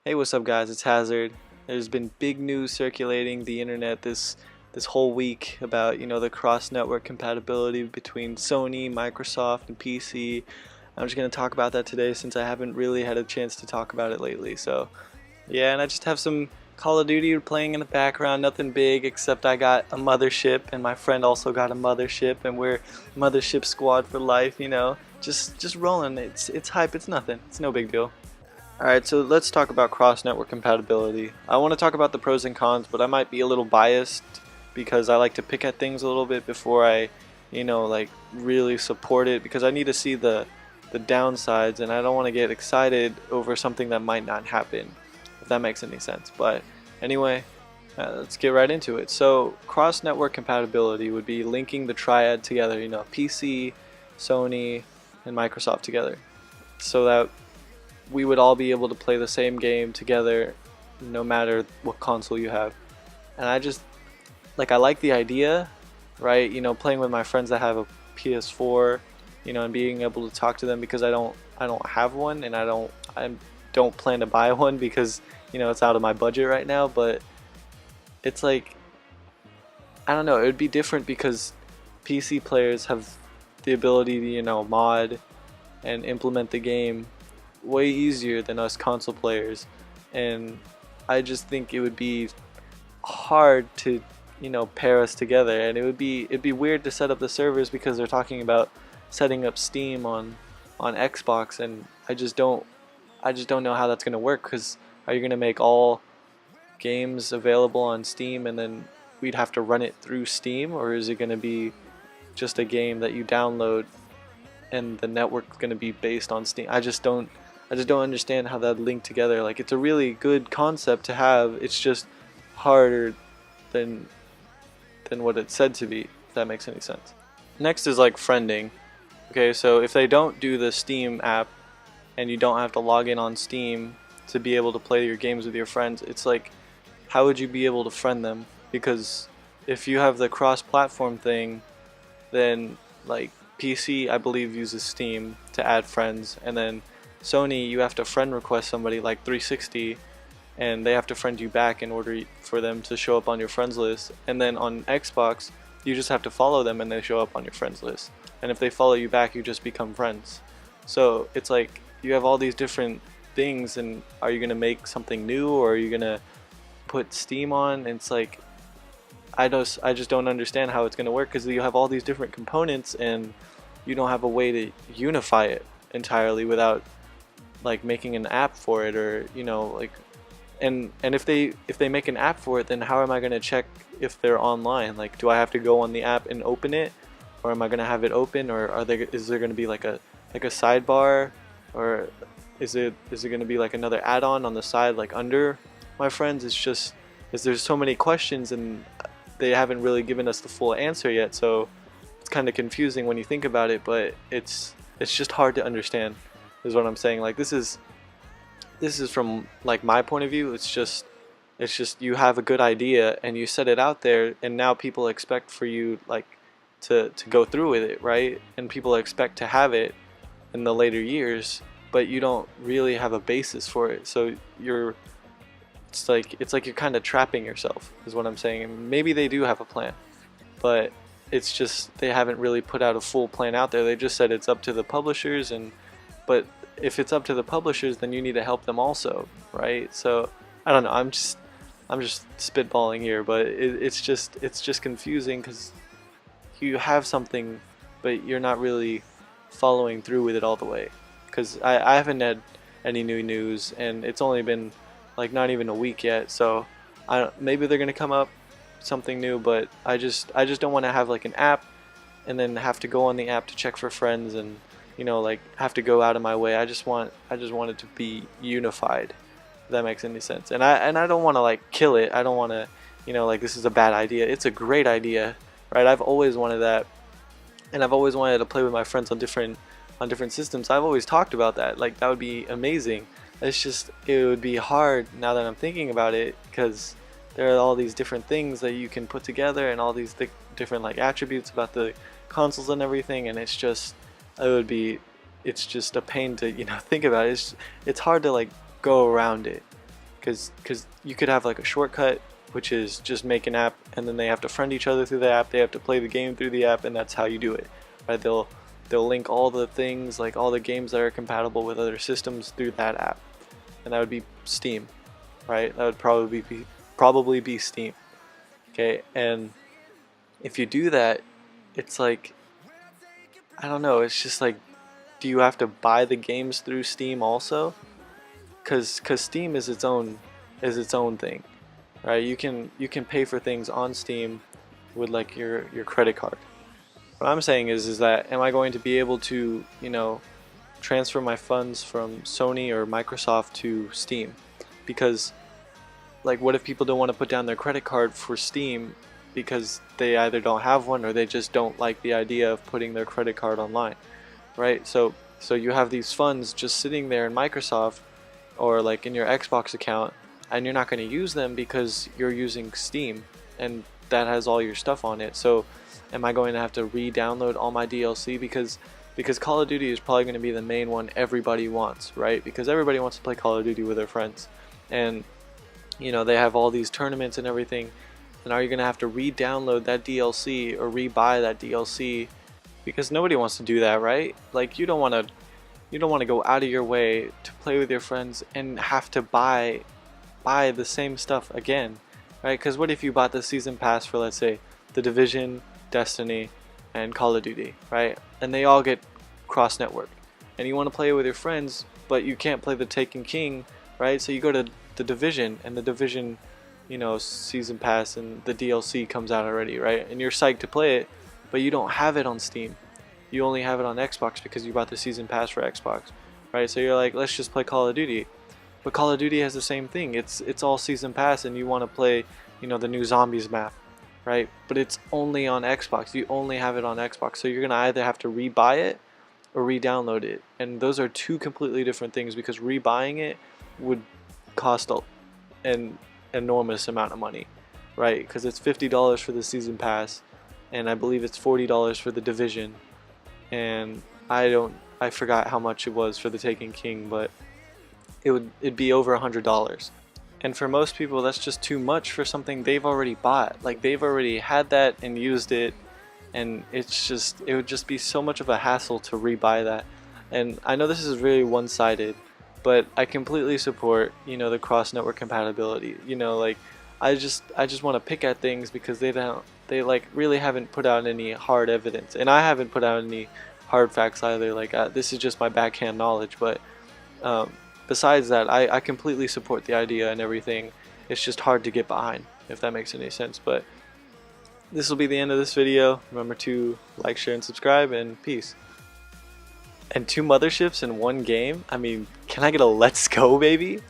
Hey, what's up guys? It's Hazard. There's been big news circulating the internet this whole week about, the cross-network compatibility between Sony, Microsoft, and PC. I'm just going to talk about that today since I haven't really had a chance to talk about it lately. So, yeah, and I just have some Call of Duty playing in the background, nothing big except I got a Mothership and my friend also got a Mothership and we're Mothership squad for life, just rolling. It's hype, it's nothing. It's no big deal. Alright, so let's talk about cross-network compatibility. I want to talk about the pros and cons, but I might be a little biased because I like to pick at things a little bit before I, really support it, because I need to see the downsides and I don't want to get excited over something that might not happen, if that makes any sense. But anyway, let's get right into it. So cross-network compatibility would be linking the triad together, PC, Sony, and Microsoft together, so that we would all be able to play the same game together no matter what console you have. And I like the idea, right? Playing with my friends that have a PS4, and being able to talk to them, because I don't have one, and I don't plan to buy one because it's out of my budget right now. But it's like, I don't know, it would be different because PC players have the ability to mod and implement the game way easier than us console players, and I just think it would be hard to pair us together, and it'd be weird to set up the servers because they're talking about setting up Steam on Xbox, and I just don't know how that's gonna work. Because are you gonna make all games available on Steam and then we'd have to run it through Steam, or is it gonna be just a game that you download and the network's gonna be based on Steam? I just don't understand how that link together. Like, it's a really good concept to have, it's just harder than what it's said to be, if that makes any sense. Next is like friending. Okay, so if they don't do the Steam app and you don't have to log in on Steam to be able to play your games with your friends, it's like, how would you be able to friend them? Because if you have the cross-platform thing, then like PC, I believe, uses Steam to add friends, and then Sony, you have to friend request somebody like 360 and they have to friend you back in order for them to show up on your friends list. And then on Xbox, you just have to follow them and they show up on your friends list, and if they follow you back, you just become friends. So it's like, you have all these different things, and are you gonna make something new, or are you gonna put Steam on? And it's like, I just don't understand how it's gonna work, because you have all these different components and you don't have a way to unify it entirely without like making an app for it, or and if they make an app for it, then how am I going to check if they're online? Like, do I have to go on the app and open it, or am I going to have it open, or is there going to be like a sidebar, or is it going to be like another add-on on the side, like under my friends? There's so many questions and they haven't really given us the full answer yet, so it's kind of confusing when you think about it, but it's just hard to understand, is what I'm saying. Like, this is from like my point of view. It's just you have a good idea and you set it out there, and now people expect for you like to go through with it, right? And people expect to have it in the later years, but you don't really have a basis for it. So it's like you're kind of trapping yourself, is what I'm saying. And maybe they do have a plan, but it's just they haven't really put out a full plan out there. They just said it's up to the publishers, but if it's up to the publishers, then you need to help them also, right? So I don't know, I'm just spitballing here, but it's just confusing, because you have something but you're not really following through with it all the way. Because I haven't had any new news, and it's only been like not even a week yet, so maybe they're gonna come up something new, but I just don't want to have like an app and then have to go on the app to check for friends, and like have to go out of my way. I just want it to be unified, if that makes any sense. And I don't want to like kill it. I don't want to like, this is a bad idea. It's a great idea, right? I've always wanted that, and I've always wanted to play with my friends on different systems. I've always talked about that. Like, that would be amazing. It's just, it would be hard now that I'm thinking about it, because there are all these different things that you can put together, and all these different like attributes about the consoles and everything, and it's just a pain to think about it. It's hard to like go around it, because you could have like a shortcut, which is just make an app and then they have to friend each other through the app, they have to play the game through the app, and that's how you do it, right? They'll link all the things, like all the games that are compatible with other systems through that app, and that would be Steam, right? That would probably be Steam. Okay, and if you do that, it's like, I don't know, it's just like, do you have to buy the games through Steam also? Cause Steam is its own thing, right? You can pay for things on Steam with like your credit card. What I'm saying is that, am I going to be able to, you know, transfer my funds from Sony or Microsoft to Steam? Because like, what if people don't want to put down their credit card for Steam because they either don't have one or they just don't like the idea of putting their credit card online, right? So you have these funds just sitting there in Microsoft or like in your Xbox account, and you're not going to use them because you're using Steam and that has all your stuff on it. So am I going to have to re-download all my DLC because Call of Duty is probably going to be the main one everybody wants, right? Because everybody wants to play Call of Duty with their friends, and you know, they have all these tournaments and everything. And are you going to have to re-download that DLC or re-buy that DLC? Because nobody wants to do that, right? Like, you don't want to go out of your way to play with your friends and have to buy the same stuff again, right? Because what if you bought the season pass for, let's say, The Division, Destiny, and Call of Duty, right? And they all get cross-network, and you want to play with your friends, but you can't play the Taken King, right? So you go to the Division, and the Division, you know, season pass and the DLC comes out already, right? And you're psyched to play it, but you don't have it on Steam. You only have it on Xbox because you bought the season pass for Xbox, right? So you're like, let's just play Call of Duty. But Call of Duty has the same thing. It's all season pass, and you want to play, you know, the new Zombies map, right? But it's only on Xbox. You only have it on Xbox. So you're going to either have to re-buy it or re-download it. And those are two completely different things, because re-buying it would cost an enormous amount of money, right? Because it's $50 for the season pass, and I believe it's $40 for the Division, and I forgot how much it was for the Taken King, but it'd be over $100. And for most people, that's just too much for something they've already bought. Like, they've already had that and used it, and it would just be so much of a hassle to re-buy that. And I know this is really one-sided, but I completely support, you know, the cross-network compatibility. You know, like, I just want to pick at things because they like really haven't put out any hard evidence, and I haven't put out any hard facts either. Like, this is just my backhand knowledge, but besides that, I completely support the idea and everything. It's just hard to get behind, if that makes any sense. But this will be the end of this video. Remember to like, share, and subscribe, and peace. And 2 motherships in one game? I mean, can I get a let's go, baby?